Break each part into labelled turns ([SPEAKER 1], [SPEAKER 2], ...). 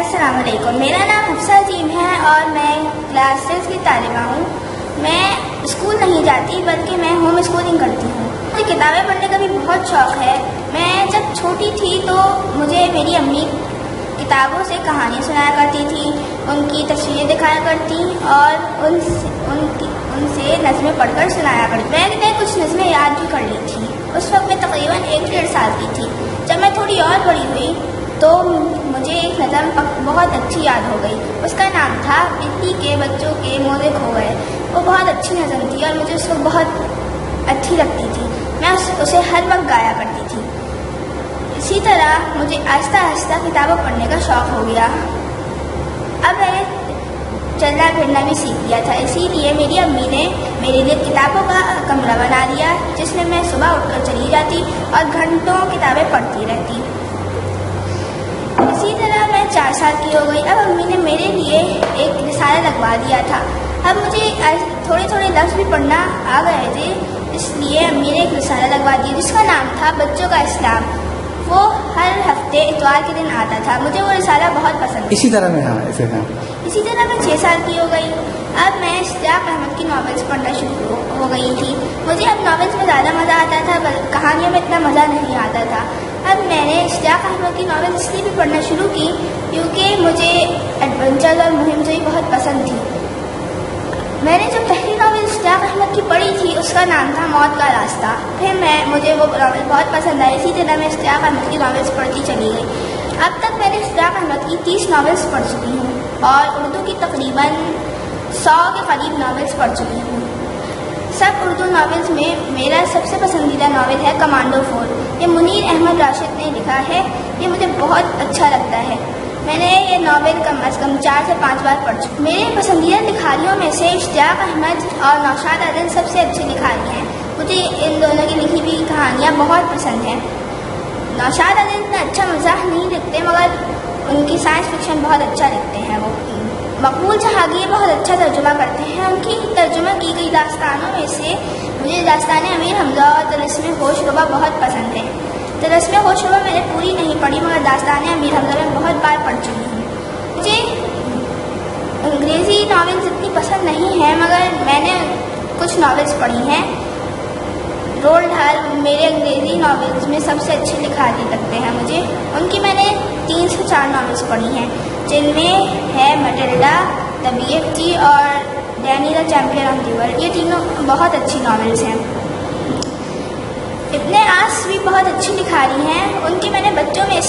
[SPEAKER 1] السلام علیکم، میرا نام حفصہ عظیم ہے اور میں کلاس 6 کی طالبہ ہوں۔ میں اسکول نہیں جاتی بلکہ میں ہوم اسکولنگ کرتی ہوں۔ مجھے کتابیں پڑھنے کا بھی بہت شوق ہے۔ میں جب چھوٹی تھی تو مجھے میری امی کتابوں سے کہانیاں سنایا کرتی تھی، ان کی تصویریں دکھایا کرتی اور ان سے نظمیں پڑھ کر سنایا کرتی۔ میں نے کچھ نظمیں یاد بھی کر لی تھی۔ اس وقت میں تقریباً 1-1.5 سال کی تھی۔ جب میں تھوڑی اور بڑی ہوئی تو مجھے ایک نظم بہت اچھی یاد ہو گئی۔ اس کا نام تھا بلی کے بچوں کے موزے کھو گئے۔ وہ بہت اچھی نظم تھی اور مجھے اس کو بہت اچھی لگتی تھی۔ میں اسے ہر وقت گایا کرتی تھی۔ اسی طرح مجھے آہستہ آہستہ کتابیں پڑھنے کا شوق ہو گیا۔ اب میں نے چلنا پھرنا بھی سیکھ لیا تھا، اسی لیے میری امی نے میرے لیے کتابوں کا کمرہ بنا دیا جس میں صبح اٹھ کر چلی جاتی اور گھنٹوں کتابیں پڑھتی رہتی۔ اسی طرح میں 4 سال کی ہو گئی۔ اب امی نے میرے لیے ایک رسالہ لگوا دیا تھا۔ اب مجھے تھوڑے تھوڑے لفظ بھی پڑھنا آ گئے تھے، اس لیے امی نے ایک رسالہ لگوا دیا جس کا نام تھا بچوں کا اسلام۔ وہ ہر ہفتے اتوار کے دن آتا تھا۔ مجھے وہ رسالہ بہت پسند تھا۔
[SPEAKER 2] اسی طرح میں
[SPEAKER 1] میں 6 سال کی ہو گئی۔ اب میں اشتیاق احمد کی ناولس پڑھنا شروع ہو گئی تھی۔ مجھے اب ناولس میں زیادہ مزہ آتا تھا، کہانیوں میں اتنا مزہ نہیں آتا تھا۔ اب میں نے اشتیاق احمد کی ناولس اس لیے بھی پڑھنا شروع کی کیونکہ مجھے ایڈونچر اور مہم جوئی بہت پسند تھی۔ میں نے جو پہلی ناول اشتیاق احمد کی پڑھی تھی اس کا نام تھا موت کا راستہ۔ پھر مجھے وہ ناول بہت پسند آئی، اسی طرح میں اشتیاق احمد کی ناولس پڑھتی چلی گئی۔ اب تک میں نے اشتیاق احمد کی 30 ناولس پڑھ چکی ہوں اور اردو کی تقریباً 100 کے قریب ناولس پڑھ چکی ہوں۔ سب اردو ناولس میں میرا سب سے پسندیدہ ناول ہے کمانڈو 4۔ یہ منیر احمد راشد نے لکھا ہے۔ یہ مجھے بہت اچھا لگتا ہے۔ میں نے یہ ناول کم از کم 4 سے 5 بار پڑھ چکی۔ میرے پسندیدہ لکھاریوں میں سے اشتیاق احمد اور نوشاد عدن سب سے اچھی لکھاری ہیں۔ مجھے ان دونوں کی لکھی ہوئی کہانیاں بہت پسند ہیں۔ نوشاد عدن اتنا اچھا مزاح نہیں لکھتے مگر ان کی سائنس فکشن بہت اچھا لکھتے ہیں۔ وہ مقبول جہانگیر بہت اچھا ترجمہ کرتے ہیں۔ ان کی ترجمہ کی گئی داستانوں میں سے مجھے داستان امیر حمزہ اور طلسم ہوش ربا بہت پسند ہے۔ طلسم ہوش ربا میں نے پوری نہیں پڑھی مگر داستان امیر حمزہ میں بہت بار پڑھ چکی ہوں۔ مجھے انگریزی ناولز اتنی پسند نہیں ہیں مگر میں نے کچھ ناولز پڑھی ہیں۔ رول ڈھال میرے انگریزی ناولز میں سب سے اچھے لکھاری لگتے ہیں مجھے۔ ان کی میں نے 3 سے 4 ناولز پڑھی ہیں جن میں ہے مٹلڈا، دی BFG اور Danny the champion of the world. یہ تینوں بہت اچھی ناولز ہیں۔ ابن عاص بھی بہت اچھی لکھاری ہیں۔ ان کی میں نے بچوں میں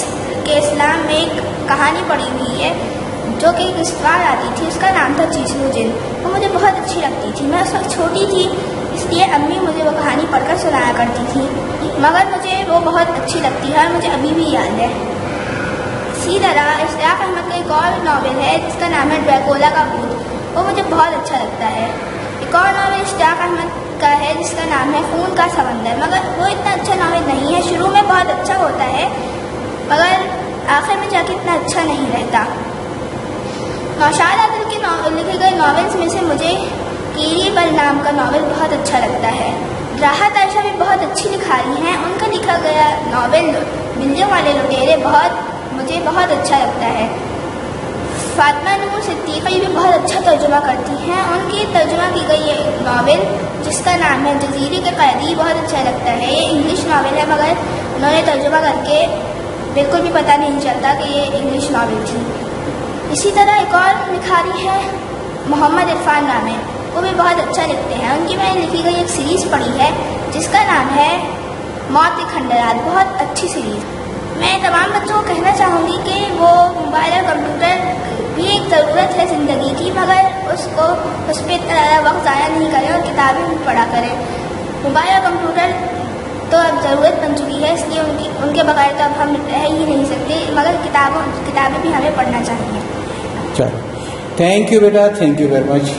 [SPEAKER 1] کے اسلام میں ایک کہانی پڑھی ہوئی ہے جو کہ ایک استوار آتی تھی، اس کا نام تھا چیسلو جن۔ وہ مجھے بہت اچھی لگتی تھی۔ میں اس وقت چھوٹی تھی اس لیے امی مجھے وہ کہانی پڑھ کر سنایا کرتی تھی مگر مجھے وہ بہت اچھی لگتی ہے اور مجھے ابھی بھی یاد ہے۔ اسی طرح اشتیاق احمد کا ایک اور ناول ہے جس کا نام ہے ڈریکولا کا بھوت۔ وہ مجھے بہت اچھا لگتا ہے۔ ایک اور ناول اشتیاق احمد کا ہے جس کا نام ہے خون کا سمندر، مگر وہ اتنا اچھا ناول نہیں ہے۔ شروع میں بہت اچھا ہوتا ہے مگر آخر میں جا کے اتنا اچھا نہیں رہتا۔ نوشاد عدل کے لکھے گئے ناولز میں سے مجھے کیری بل نام کا ناول بہت اچھا لگتا ہے۔ راحت عائشہ بھی بہت اچھی لکھاری ہیں۔ ان کا لکھا گیا ناول بلیوں والے لٹیرے مجھے بہت اچھا لگتا ہے۔ فاطمہ نور صدیقی بھی بہت اچھا ترجمہ کرتی ہیں۔ ان کی ترجمہ کی گئی یہ ناول جس کا نام ہے جزیرے کے قیدی بہت اچھا لگتا ہے۔ یہ انگلش ناول ہے مگر انہوں نے ترجمہ کر کے بالکل بھی پتہ نہیں چلتا کہ یہ انگلش ناول تھی۔ اسی طرح ایک اور لکھاری ہے محمد عرفان نام ہے، وہ بھی بہت اچھا لکھتے ہیں۔ ان کی میں نے لکھی گئی ایک سیریز پڑھی ہے جس کا نام ہے موت کے کھنڈرات، بہت اچھی سیریز۔ میں تمام بچوں کو کہنا چاہوں گی کہ وہ موبائل اور کمپیوٹر بھی ایک ضرورت ہے زندگی کی مگر اس پہ اتنا زیادہ وقت ضائع نہیں کریں اور کتابیں بھی پڑھا کریں۔ موبائل اور کمپیوٹر تو اب ضرورت بن چکی ہے اس لیے ان کے بغیر تو اب ہم رہ ہی نہیں سکتے مگر کتابیں بھی ہمیں پڑھنا چاہیے۔
[SPEAKER 2] چلو، thank you beta, thank you very much.